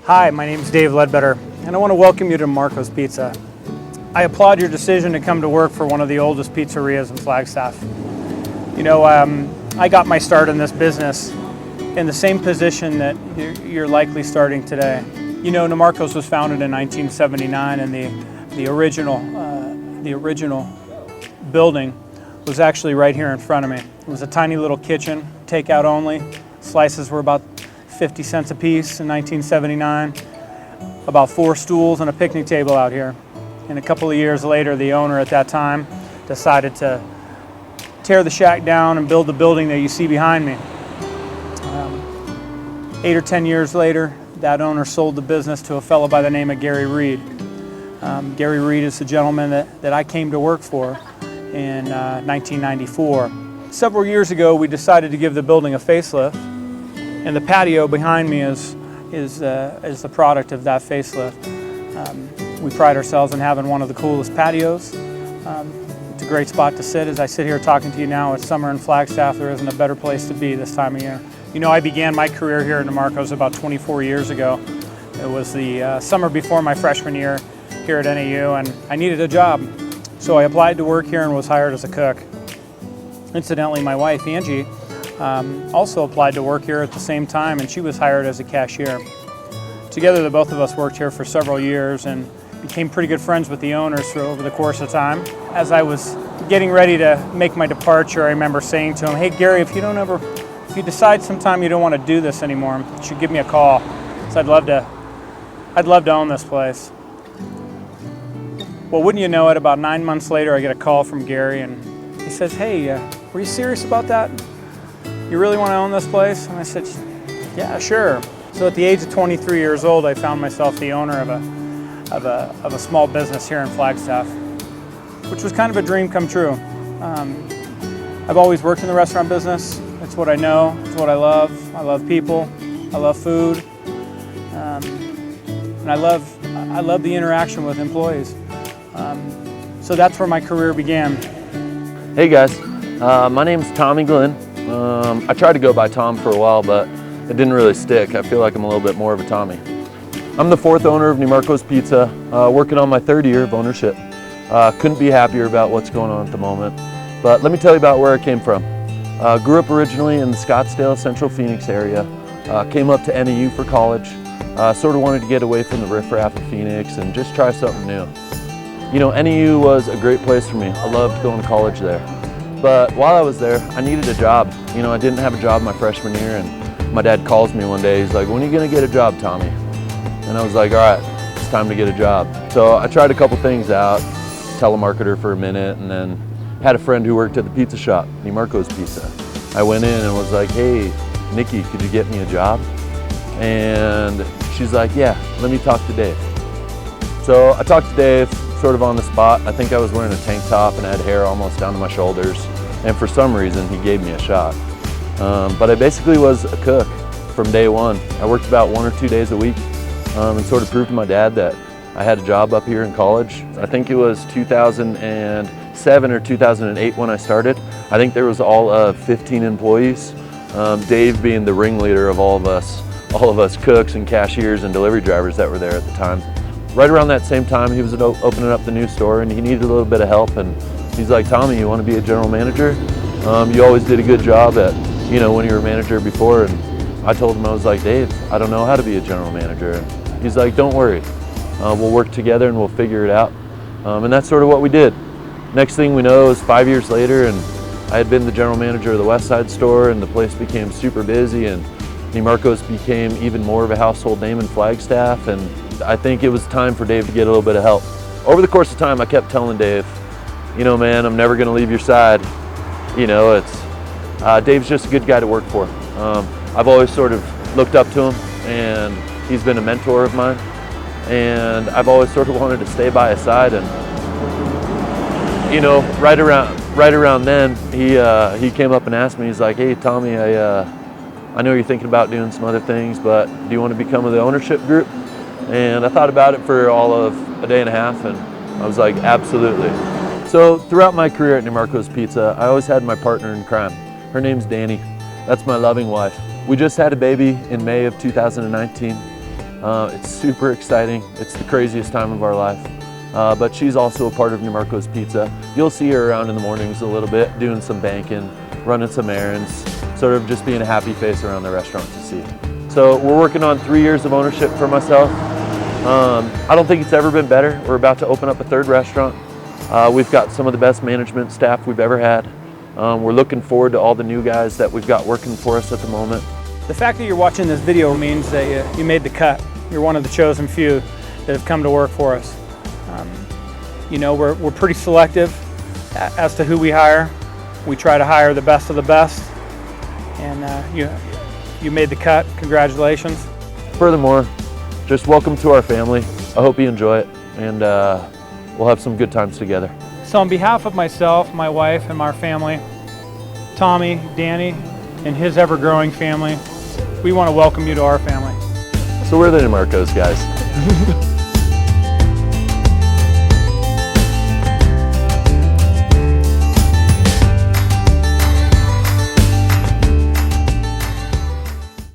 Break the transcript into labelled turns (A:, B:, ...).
A: Hi, my name is Dave Ledbetter, and I want to welcome you to NiMarco's Pizza. I applaud your decision to come to work for one of the oldest pizzerias in Flagstaff. You know, I got my start in this business in the same position that you're likely starting today. You know, NiMarco's was founded in 1979, and the original building was actually right here in front of me. It was a tiny little kitchen, takeout only. Slices were about 50 cents a piece in 1979, about 4 stools and a picnic table out here. And a couple of years later, the owner at that time decided to tear the shack down and build the building that you see behind me. 8 or 10 years later, that owner sold the business to a fellow by the name of Gary Reed. Gary Reed is the gentleman that I came to work for in 1994. Several years ago, we decided to give the building a facelift. And the patio behind me is the product of that facelift. We pride ourselves in having one of the coolest patios. It's a great spot to sit. As I sit here talking to you now, it's summer in Flagstaff. There isn't a better place to be this time of year. You know, I began my career here at NiMarco's about 24 years ago. It was the summer before my freshman year here at NAU, and I needed a job. So I applied to work here and was hired as a cook. Incidentally, my wife, Angie, also applied to work here at the same time, and she was hired as a cashier. Together, the both of us worked here for several years and became pretty good friends with the owners over the course of time. As I was getting ready to make my departure, I remember saying to him, "Hey Gary, if you decide sometime you don't want to do this anymore, you should give me a call. So I'd love to own this place." Well, wouldn't you know it, about 9 months later, I get a call from Gary, and he says, "Hey, were you serious about that? You really want to own this place?" And I said, "Yeah, sure." So at the age of 23 years old, I found myself the owner of a small business here in Flagstaff, which was kind of a dream come true. I've always worked in the restaurant business. It's what I know. It's what I love. I love people. I love food, and I love the interaction with employees. So that's where my career began.
B: Hey guys, my name's Tommy Glenn. I tried to go by Tom for a while, but it didn't really stick. I feel like I'm a little bit more of a Tommy. I'm the 4th owner of NiMarco's Pizza, working on my 3rd year of ownership. Couldn't be happier about what's going on at the moment. But let me tell you about where I came from. Grew up originally in the Scottsdale, Central Phoenix area. Came up to NAU for college. Sort of wanted to get away from the riffraff of Phoenix and just try something new. You know, NAU was a great place for me. I loved going to college there. But while I was there, I needed a job. You know, I didn't have a job my freshman year, and my dad calls me one day. He's like, "When are you gonna get a job, Tommy?" And I was like, "All right, it's time to get a job." So I tried a couple things out, telemarketer for a minute, and then had a friend who worked at the pizza shop, NiMarco's Pizza. I went in and was like, "Hey, Nikki, could you get me a job?" And she's like, "Yeah, let me talk to Dave." So I talked to Dave sort of on the spot. I think I was wearing a tank top and had hair almost down to my shoulders. And for some reason, he gave me a shot. But I basically was a cook from day one. I worked about 1 or 2 days a week and sort of proved to my dad that I had a job up here in college. I think it was 2007 or 2008 when I started. I think there was all of 15 employees. Dave being the ringleader of all of us cooks and cashiers and delivery drivers that were there at the time. Right around that same time, he was opening up the new store and he needed a little bit of help, and he's like, "Tommy, you want to be a general manager? You always did a good job at, you know, when you were a manager before." And I told him, I was like, "Dave, I don't know how to be a general manager." And he's like, "Don't worry, we'll work together and we'll figure it out." And that's sort of what we did. Next thing we know, it was 5 years later, and I had been the general manager of the West Side store, and the place became super busy, and NiMarco's became even more of a household name in Flagstaff, and I think it was time for Dave to get a little bit of help. Over the course of time, I kept telling Dave, "You know, man, I'm never gonna leave your side." You know, Dave's just a good guy to work for. I've always sort of looked up to him, and he's been a mentor of mine, and I've always sort of wanted to stay by his side. And you know, right around then, he came up and asked me. He's like, "Hey, Tommy, I know you're thinking about doing some other things, but do you want to become of the ownership group?" And I thought about it for all of a day and a half, and I was like, "Absolutely." So throughout my career at NiMarco's Pizza, I always had my partner in crime. Her name's Danny. That's my loving wife. We just had a baby in May of 2019. It's super exciting. It's the craziest time of our life. But she's also a part of NiMarco's Pizza. You'll see her around in the mornings a little bit, doing some banking, running some errands, sort of just being a happy face around the restaurant to see. So we're working on 3 years of ownership for myself. I don't think it's ever been better. We're about to open up a 3rd restaurant. We've got some of the best management staff we've ever had. We're looking forward to all the new guys that we've got working for us at the moment.
A: The fact that you're watching this video means that you made the cut. You're one of the chosen few that have come to work for us. You know, we're pretty selective as to who we hire. We try to hire the best of the best. And you made the cut. Congratulations.
B: Furthermore, just welcome to our family. I hope you enjoy it, and we'll have some good times together.
A: So on behalf of myself, my wife, and our family, Tommy, Danny, and his ever-growing family, we want to welcome you to our family.
B: So we're the NiMarco's guys.